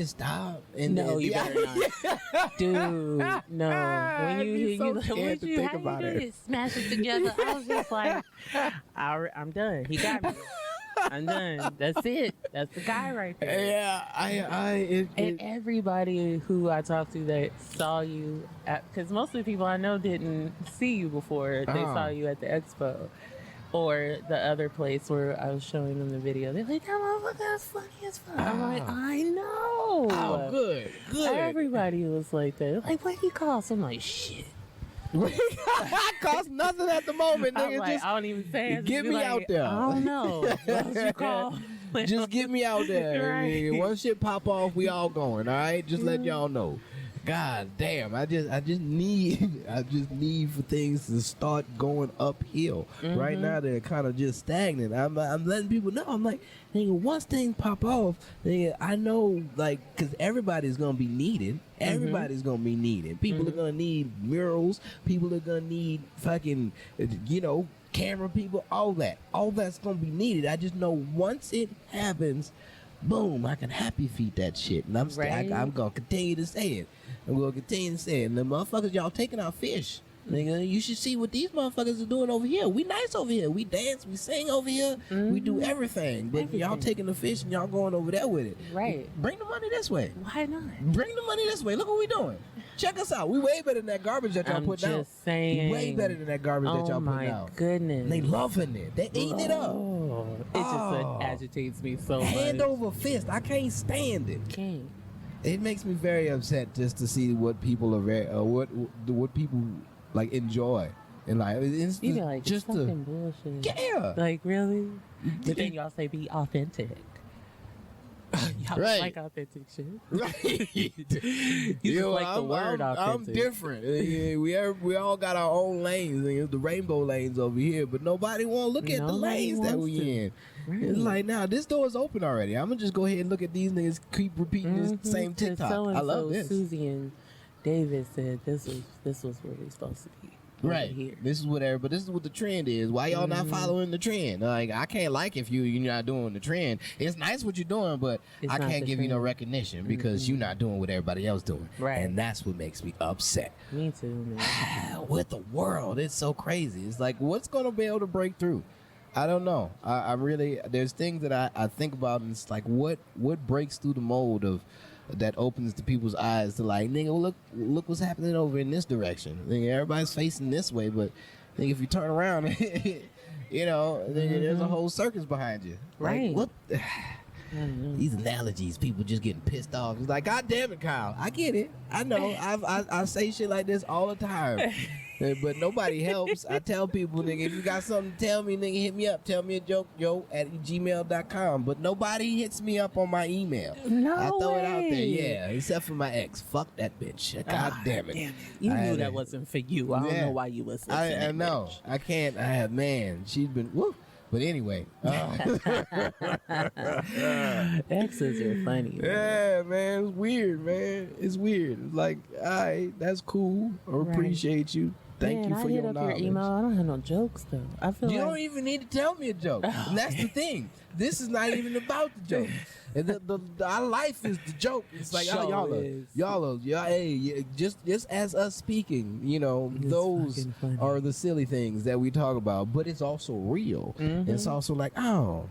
stop. And No, then, you better not. Dude, no. When I'd you be hear so you like, scared what to you, think how about you do it. it? Smash it together. I was just like, I'm done. He got me. I'm done. That's it. That's the guy right there. Yeah, And everybody who I talked to that saw you, because most of the people I know didn't see you before. They saw you at the expo or the other place where I was showing them the video. They're like, that motherfucker is funny as fuck. I'm like, I know. Oh, good. Everybody was like that. Like, what he cost? I'm like, shit. Cost nothing at the moment, I'm nigga. like, Just I don't even say it. get Just be me like, out there. I don't know. What else you call? just get me out there. Right. Nigga. Once shit pop off, we all going. All right, just let y'all know. God damn, I just need for things to start going uphill. Right now they're kind of just stagnant. I'm letting people know. I'm like, nigga, once things pop off, nigga, I know, like, because everybody's gonna be needed. Everybody's gonna be needed. People are gonna need murals. People are gonna need fucking, camera people. All that's gonna be needed. I just know once it happens, boom, I can happy feet that shit, and I'm gonna continue to say it. And we'll continue to say it. And the motherfuckers, y'all taking our fish. Nigga, you should see what these motherfuckers are doing over here. We nice over here. We dance, we sing over here. We do everything. But y'all taking the fish and y'all going over there with it. Right. Bring the money this way. Why not? Bring the money this way. Look what we doing. Check us out. We way better than that garbage that y'all I'm putting out. just saying. Way better than that garbage that y'all putting out. Oh my goodness. And they loving it. They eating it up. It just agitates me so Hand much. over fist. I can't stand it. Can't. It makes me very upset just to see what people are what people like enjoy in life. It's You be like, just it's fucking bullshit. yeah. Like, really? But then y'all say be authentic. Y'all Right. like authentic shit. Right. You just like the word I'm authentic. different. We all got our own lanes. It's the rainbow lanes over here, but nobody want to look at the Nobody lanes that wants we to. in. Right. It's like, now this door is open already. I'm gonna just go ahead and look at these niggas keep repeating this same TikTok. I love this. Susie and David said this was where we supposed to be. Over Right. here. This is but this is what the trend is. Why y'all not following the trend? Like, I can't like if you're not doing the trend. It's nice what you're doing, but It's I not can't the give you no trend. recognition because you're not doing what everybody else doing. Right. And that's what makes me upset. Me too, man. With the world, it's so crazy. It's like, what's gonna be able to break through? I don't know. I really, there's things that I think about, and it's like, what breaks through the mold of that opens the people's eyes to, like, nigga, look what's happening over in this direction. Nigga, everybody's facing this way, but nigga, if you turn around, nigga, there's a whole circus behind you. Right. Like, what? These analogies, people just getting pissed off. It's like, God damn it, Kyle. I get it. I know. I say shit like this all the time. But nobody helps. I tell people, nigga, if you got something to tell me, nigga, hit me up. Tell me a joke, at gmail.com. But nobody hits me up on my email. No I throw it out there, way. yeah. Except for my ex. Fuck that bitch. God damn it. Damn it. You I knew had that it. wasn't for you. I don't Yeah. know why you was I listening. know. I can't. Man, she's been, woo. But anyway. Exes are funny. Man. Yeah, man, it's weird, man. It's weird. It's like, all right, that's cool. I Right. appreciate you. Thank Man, you for I your hit up knowledge. your email. I don't have no jokes though. I feel You like don't even need to tell me a joke. And that's the thing. This is not even about the joke. And our life is the joke. It's like Sure y'all are, hey, just as us speaking, you know, It's those fucking funny. are the silly things that we talk about. But it's also real. Mm-hmm. It's also like, oh,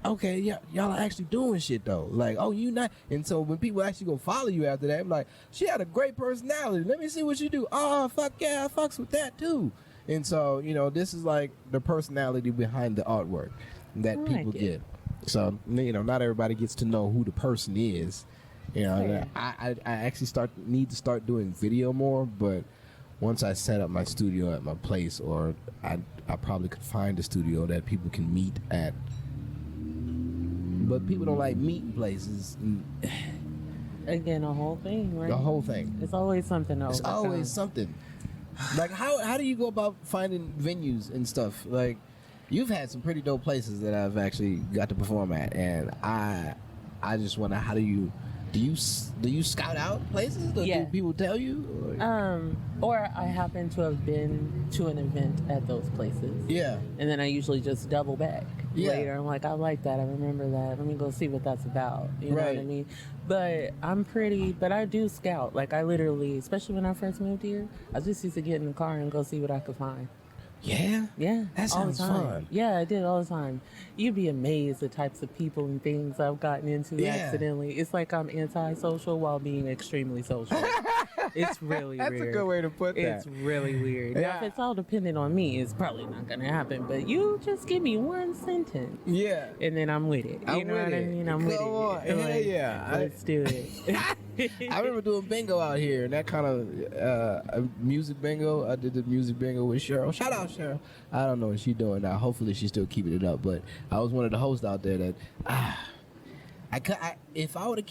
okay, yeah, y'all are actually doing shit though. Like, oh, you not. And so when people actually go follow you after that, I'm like, she had a great personality. Let me see what you do. Oh, fuck yeah, I fucks with that too. And so, you know, this is like the personality behind the artwork that I people like it. get. So, you know, not everybody gets to know who the person is. You know, Fair. I actually need to start doing video more, but once I set up my studio at my place, or I probably could find a studio that people can meet at. But people don't like meeting places. Again, a whole thing, right? The whole thing. It's always something to It's overcome. always something. Like how do you go about finding venues and stuff? Like you've had some pretty dope places that I've actually got to perform at, and I just wonder, how do you scout out places? Or Yeah. do people tell you? Or I happen to have been to an event at those places. Yeah. And then I usually just double back Yeah. later. I'm like, I like that. I remember that. Let me go see what that's about. You know what I Right. mean? But but I do scout. Like, I literally, especially when I first moved here, I just used to get in the car and go see what I could find. Yeah. Yeah. That all the sounds time. fun. Yeah, I did all the time. You'd be amazed the types of people and things I've gotten into Yeah. accidentally. It's like I'm antisocial while being extremely social. It's really That's weird. a good way to put that. It's really weird. Now, Yeah. if it's all dependent on me, it's probably not going to happen. But you just give me one sentence, Yeah. and then I'm with it. You I'm know with what I it. mean? I'm with Come it. on. I'm Hell like, yeah. Let's do it. I remember doing bingo out here, and that kind of music bingo. I did the music bingo with Cheryl. Shout out Cheryl. I don't know what she's doing now. Hopefully she's still keeping it up. But I was one of the hosts out there that if I were to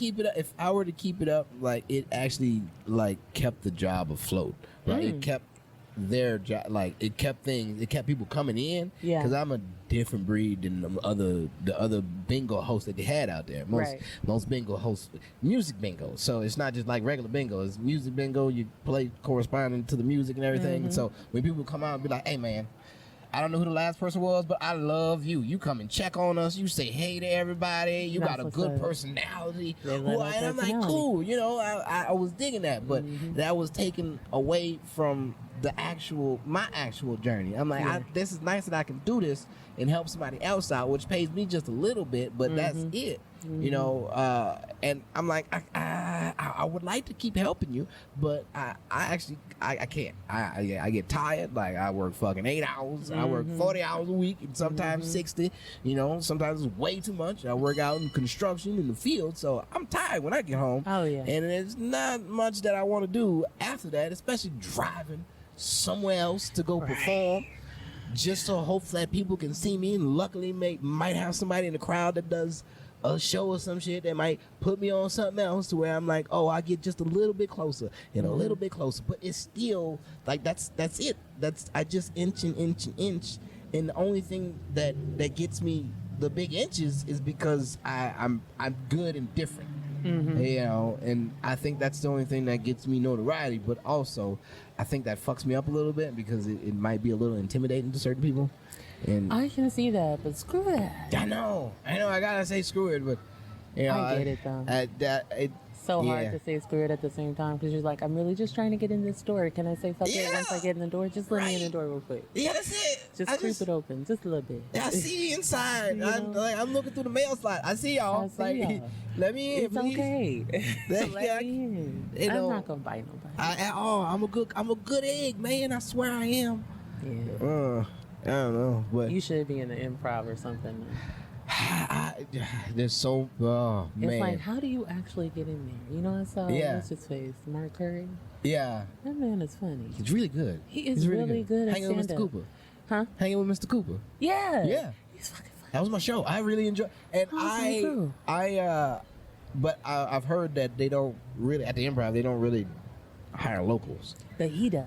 keep it up, like it actually like kept the job afloat. Right? It kept their job, like it kept people coming in. Yeah. Because I'm a different breed than the other bingo hosts that they had out there. Most bingo hosts music bingo, so it's not just like regular bingo. It's music bingo. You play corresponding to the music and everything. And so when people come out and be like, "Hey man, I don't know who the last person was, but I love you. You come and check on us. You say hey to everybody. You That's got a what's good up. personality." They Who love I that am, like, personality. cool. You know, I was digging that, but that was taken away from my actual journey. I'm like, Yeah. this is nice that I can do this and help somebody else out, which pays me just a little bit, but that's it. You know, and I'm like, I would like to keep helping you, but I can't. I get tired. Like I work fucking 8 hours. I work 40 hours a week, and sometimes 60. You know, sometimes it's way too much. I work out in construction in the field, so I'm tired when I get home. Oh, yeah. And there's not much that I want to do after that, especially driving somewhere else to go perform. Just so hopefully that people can see me, and luckily might have somebody in the crowd that does a show or some shit that might put me on something else to where I'm like, oh, I get just a little bit closer and a little bit closer. But it's still like that's it. I just inch and inch and inch. And the only thing that gets me the big inches is because I'm good and different. You know, and I think that's the only thing that gets me notoriety. But also, I think that fucks me up a little bit because it might be a little intimidating to certain people. And I can see that, but screw that. I know. I gotta say screw it, but you know, I get it though. So hard to say screw it at the same time because you're like, I'm really just trying to get in this door. Can I say fuck it once I get in the door? Just let me in the door real quick. Yeah, that's it. Just creep it open, just a little bit. I see you inside. You know? I'm looking through the mail slot. I see y'all. I see y'all. Let me in, It's please. okay. Yeah, Let me in. you know, I'm not gonna bite nobody. I'm a good egg, man. I swear I am. Yeah. I don't know, but You should be in the improv or something. there's so man. It's like, how do you actually get in there? You know, I saw what's his face, Mark Curry. Yeah, That man is funny. he's really good. He is He's really good at Hanging with Mr. stand-up. Cooper. Huh? Hanging with Mr. Cooper. Yeah. Yeah. He's fucking funny. That was my show. I really enjoy, and Awesome, too. but I've heard that they don't really at the improv. They don't really hire locals. But he does.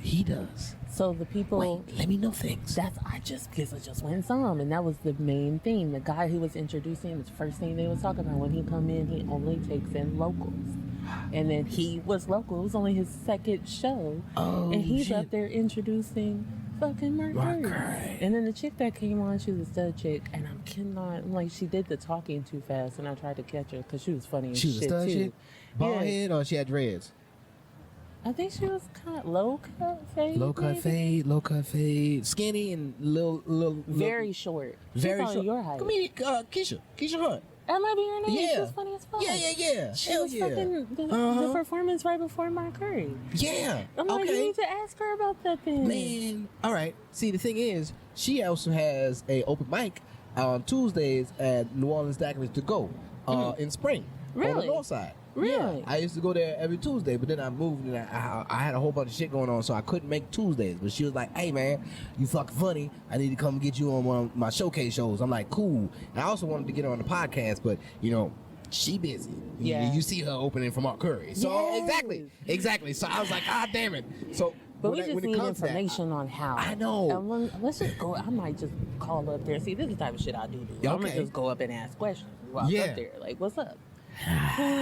He does. So the people. Wait, let me know things. I just went and saw him, and that was the main thing. The guy who was introducing, the first thing they was talking about when he come in, he only takes in locals. And then he was local. It was only his second show. Oh, and he's shit. up there introducing fucking Mark Curry. And then the chick that came on, she was a stud chick, and I'm like, she did the talking too fast, and I tried to catch her because she was funny as shit. She was a stud too. chick? Bald head, or she had dreads? I think she was kind of low cut fade. Low cut fade, skinny and little very short. She's very probably short. your height. Comedian Keisha Hunt. That might be her name. Yeah. She was funny as fuck. Yeah. She Hell was yeah. fucking the performance right before Mark Curry. Yeah. I'm like, you okay. need to ask her about that thing. Man, all right. See, the thing is, she also has a open mic on Tuesdays at New Orleans Daiquiris to go in spring on Really? the north side. Really? Yeah, I used to go there every Tuesday, but then I moved and I had a whole bunch of shit going on, so I couldn't make Tuesdays. But she was like, "Hey man, you fucking funny. I need to come get you on one of my showcase shows." I'm like, "Cool." And I also wanted to get her on the podcast, but you know, she busy. Yeah. You see her opening for Mark Curry. So Yes. exactly. So I was like, "Ah, damn it." So. But we when just it need comes to that, information on how. I know. And let's just go. I might just call up there. See, this is the type of shit I do. Yeah, I'm gonna okay. just go up and ask questions. Walk Yeah. up there, like, what's up?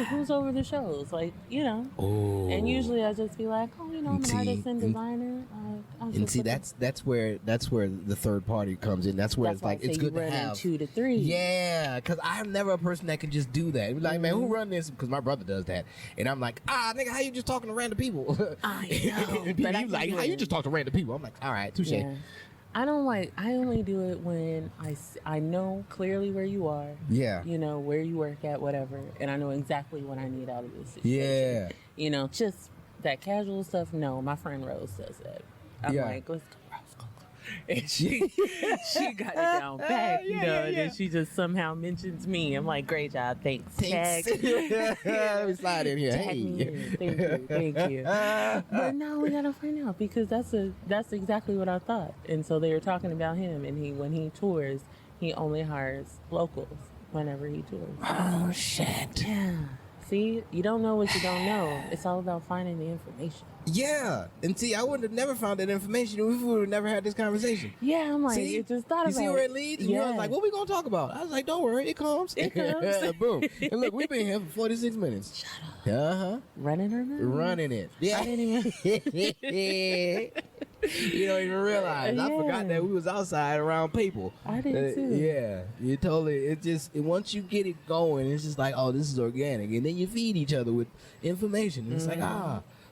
Who's over the shows? Like, you know. Oh. And usually I just be like, oh, you know, I'm an See, artist and designer. And see, that's where the third party comes in. That's where it's like it's good to have 2 to 3. Yeah, because I'm never a person that can just do that. Be like, man, who run this? Because my brother does that, and I'm like, nigga, how you just talking to random people? I know. And But I people like, can how do you it. just talk to random people? I'm like, all right, touche. Yeah. I only do it when I know clearly where you are. Yeah. You know, where you work at, whatever. And I know exactly what I need out of this situation. Yeah. You know, just that casual stuff. No, my friend Rose does that. I'm Yeah. like, let's go, Rose, go. And she got it down back, you know, and then she just somehow mentions me. I'm like, great job, thanks. Tag. Let me slide in here. Tag me Hey. in. Thank you. But no, we gotta find out because that's exactly what I thought. And so they were talking about him, and when he tours, he only hires locals whenever he tours. Oh shit. Yeah. See, you don't know what you don't know. It's all about finding the information. Yeah, and see, I would have never found that information if we would have never had this conversation. Yeah, I'm like, See, you just thought you about see where it leads? And Yeah. I was like, what we gonna talk about? I was like, don't worry, it comes. It comes. Boom. And look, we've been here for 46 minutes. Shut up. Uh-huh. Running her mouth. Running it. Yeah. I didn't even. You don't even realize. I forgot that we was outside around people. I did too. Yeah. You totally, once you get it going, it's just like, oh, this is organic. And then you feed each other with information. And it's like,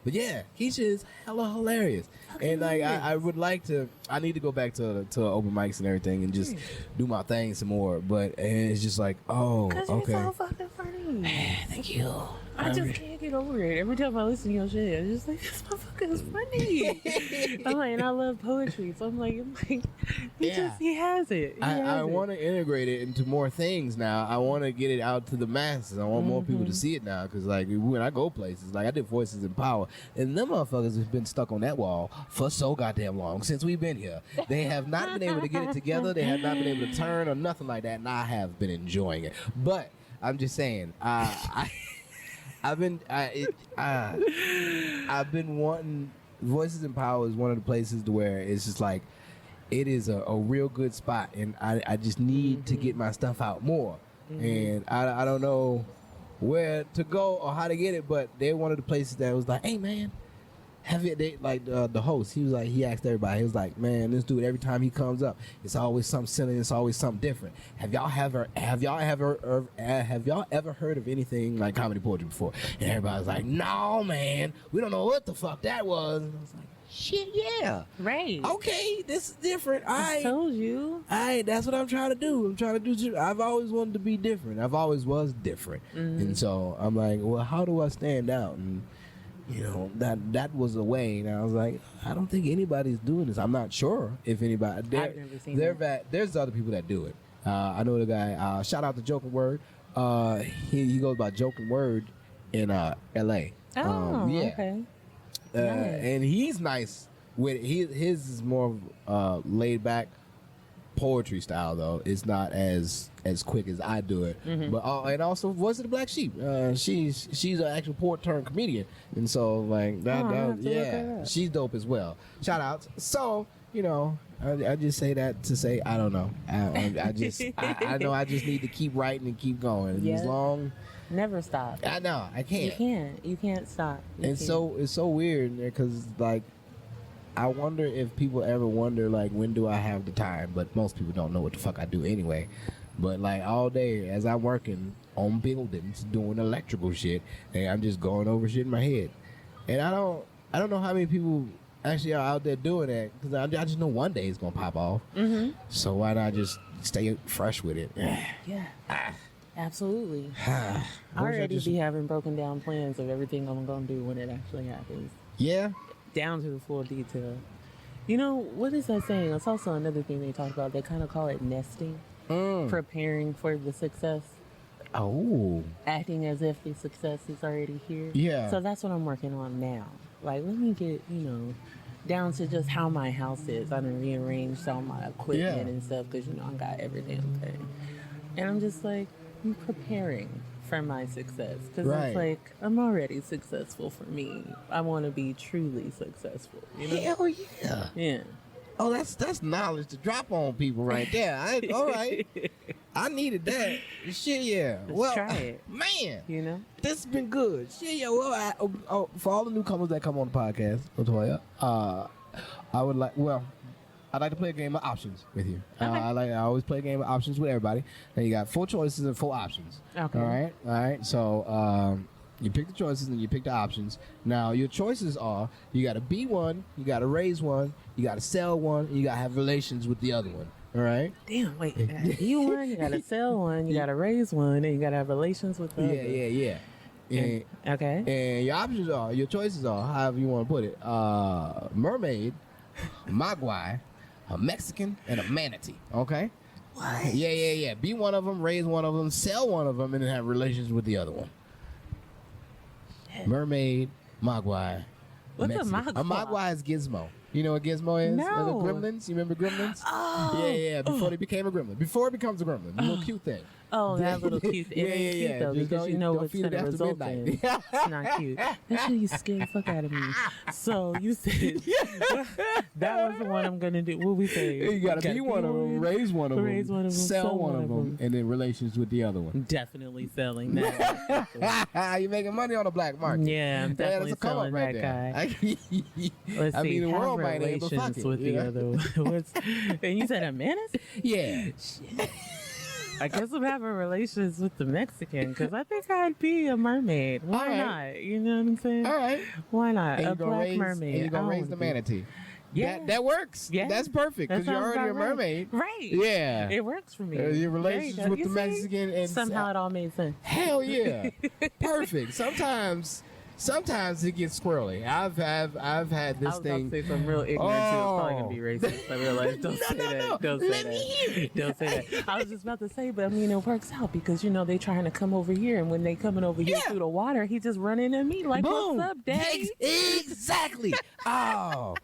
But yeah, Keisha is hella hilarious. And like I would like to I need to go back to open mics and everything and just do my thing some more. But it's just like, oh, Cause okay. you're so fucking funny. Thank you. I just can't get over it. Every time I listen to your shit, I'm just like, this motherfucker is funny. I'm like, and I love poetry, so I'm like, he has it. I want to integrate it into more things now. I want to get it out to the masses. I want more people to see it now. Because like when I go places, like I did Voices in Power, and them motherfuckers have been stuck on that wall for so goddamn long since we've been here. They have not been able to get it together. They have not been able to turn or nothing like that. And I have been enjoying it. But I'm just saying, I've been wanting. Voices in Power is one of the places to where it's just like it is a real good spot, and I just need to get my stuff out more, and I don't know where to go or how to get it, but they're one of the places that was like, hey man, have you the host? He was like, he asked everybody, he was like, man, this dude every time he comes up, it's always something silly, it's always something different. Have y'all ever heard of anything like comedy poetry before? And everybody's like, no man, we don't know what the fuck that was. And I was like, shit, yeah, Right. okay, this is different. I told you. That's what I'm trying to do. I've always wanted to be different. I've always was different, and so I'm like, well, how do I stand out? And you know, that was a way, and I was like, I don't think anybody's doing this. I'm not sure if anybody. I've never seen that. There's other people that do it. I know the guy. Shout out to Joking Word. He goes by Joking Word in L.A. Oh, yeah. okay. And he's nice with it. His is more laid back. poetry style though. It's not as quick as I do it. But and also Voice of the Black Sheep. She's an actual poet turned comedian, and so like that she's dope as well. Shout outs. So I just say that to say I don't know. I know I just need to keep writing and keep going. As long. Never stop. I know I can't. You can't stop. It's so weird because like I wonder if people ever wonder like when do I have the time, but most people don't know what the fuck I do anyway. But like all day as I'm working on buildings doing electrical shit, and I'm just going over shit in my head, and I don't know how many people actually are out there doing that because I just know one day it's gonna pop off. So why not just stay fresh with it? Yeah. Absolutely. I already be having broken down plans of everything I'm gonna do when it actually happens. Yeah. Down to the full detail. What is that saying? It's also another thing they talk about. They kind of call it nesting. Preparing for the success. Oh. Acting as if the success is already here. Yeah. So that's what I'm working on now. Like, let me get, down to just how my house is. I done rearranged all my equipment and stuff because, I got every damn thing. And I'm just like, I'm preparing for my success because it's like I'm already successful for me. I want to be truly successful. Hell yeah. Yeah. Oh, that's knowledge to drop on people right there. All right. I needed that. Shit, yeah. Let's try it. Man. This has been good. Shit, yeah. Well, for all the newcomers that come on the podcast, Latoya, I'd like to play a game of options with you. Okay. I always play a game of options with everybody. And you got 4 choices and 4 options. Okay. All right. So you pick the choices and you pick the options. Now your choices are: you got to be one, you got to raise one, you got to sell one, and you got to have relations with the other one. All right. Damn. Wait. You gotta be one, you gotta sell one, you gotta raise one, and you gotta have relations with the other. Yeah. And, okay. And your choices are, however you want to put it: mermaid, mogwai, a Mexican, and a manatee. Okay. What? Yeah. Be one of them, raise one of them, sell one of them, and then have relations with the other one. Mermaid, mogwai. What's Mexican. a mogwai? A mogwai is Gizmo. You know what Gizmo is? No. The Gremlins. You remember Gremlins? Oh. Yeah. Before they became a gremlin. Before it becomes a gremlin. A little cute thing. Oh, that little cute. It ain't cute though, Just because don't what's feed going it to after result midnight. in. It's not cute. That shit used to scare the fuck out of me. So you said that was the one I'm going to do. What we say? You got to be one of them, raise one of them, sell one of them, and then relations with the other one. Definitely selling that. You're making money on the black market. Yeah, I'm definitely selling that guy. Let's see. mean, the have world might ain't, but fuck relations it, with the other one. And you said a menace? Yeah. I guess I'm having relations with the Mexican because I think I'd be a mermaid. Why not? You know what I'm saying? All right. Why not? And A black mermaid. And you're going to raise the manatee. Yeah. That works. Yeah. That's perfect because you're already a mermaid. Right. Yeah. It works for me. Your relations with the Mexican. And somehow it all made sense. Hell yeah. Perfect. Sometimes it gets squirrely. I've had this I was thing. about to say some real ignorant too. It's probably gonna be racist. I realized. Don't say that. Don't say Let me hear it. Don't say that. I was just about to say, but I mean, it works out because they trying to come over here, and when they coming over here through the water, he just running at me like, Boom. "What's up, Daddy?" Exactly. Oh,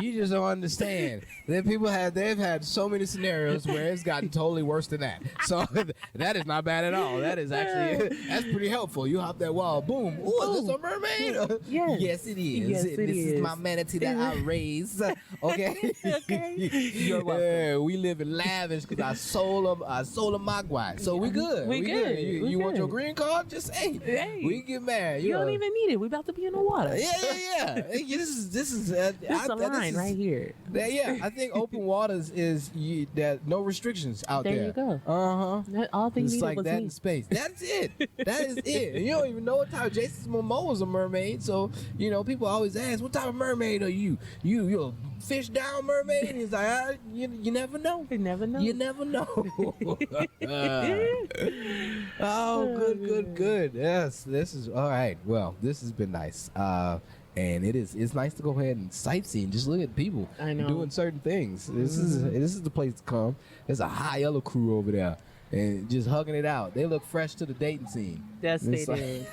you just don't understand. They've had so many scenarios where it's gotten totally worse than that. So that is not bad at all. That is actually that's pretty helpful. You hop that wall, boom. Ooh, is this a mermaid? Yes, it is. Yes, this is my manatee that I raised. Okay. Okay. You're welcome. Yeah, we live in lavish because I sold them mogwai. So we good. We good. You want your green card? Just Hey. we can get mad. You don't even need it. We about to be in the water. Yeah. This is That's the line right here. Yeah, I think open waters is that no restrictions out there. There you go. All they It's needed like was that me. in space. That's it. That is it. And you don't even know what type. Jason Momoa is a mermaid, so people always ask, "What type of mermaid are you? You're a fish down mermaid?" And he's like, you never know. You never know. You never know. Oh, good. Yes, this is all right. Well, this has been nice. And it's nice to go ahead and sightsee and just look at people I know. doing certain things. This is the place to come. There's a high yellow crew over there. and just hugging it out. They look fresh to the dating scene. Yes, they It's like- do.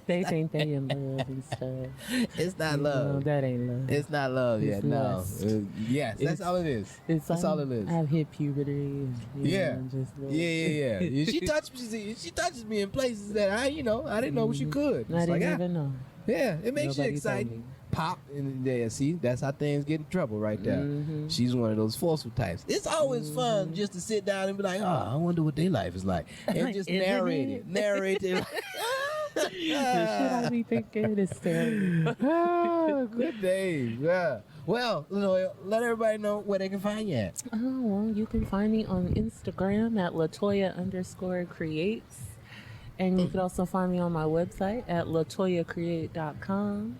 They think they in love and stuff. It's not No, love. that ain't love. It's not love It's yet. No. lust. Yes, that's It's- all it is. That's all it is. I've hit puberty. And, you Yeah. know, just Yeah. She touches me in places that I didn't know she could. I It's like, didn't even know. yeah, it makes you Nobody told excited. me. Pop in there. See, that's how things get in trouble right there. Mhm. She's one of those forceful types. It's always Mm-hmm. fun just to sit down and be like, oh, I wonder what their life is like, and just Isn't narrate it? it. Narrate it. The shit I be thinking is terrible. Oh, good days. Yeah. Well, let everybody know where they can find you at. Oh, well, you can find me on Instagram at Latoya_creates. And you can also find me on my website at latoyacreate.com.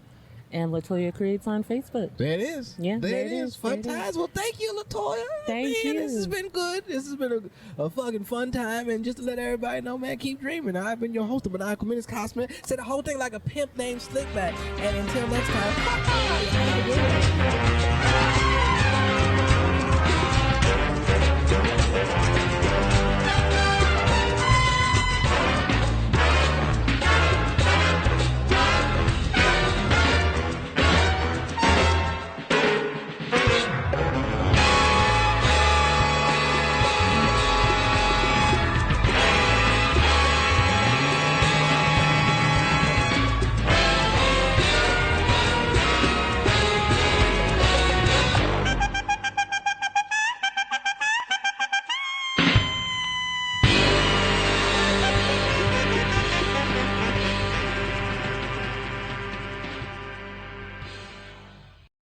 And Latoya Creates on Facebook. There it is. Yeah, there there it it is. is. Fun There it is. times. Well, thank you, Latoya. Thank Man, you. This has been good. This has been a fucking fun time. And just to let everybody know, man, keep dreaming. I've been your host of Maniacal Menace Cosman. Said the whole thing like a pimp named Slickback. And until next time.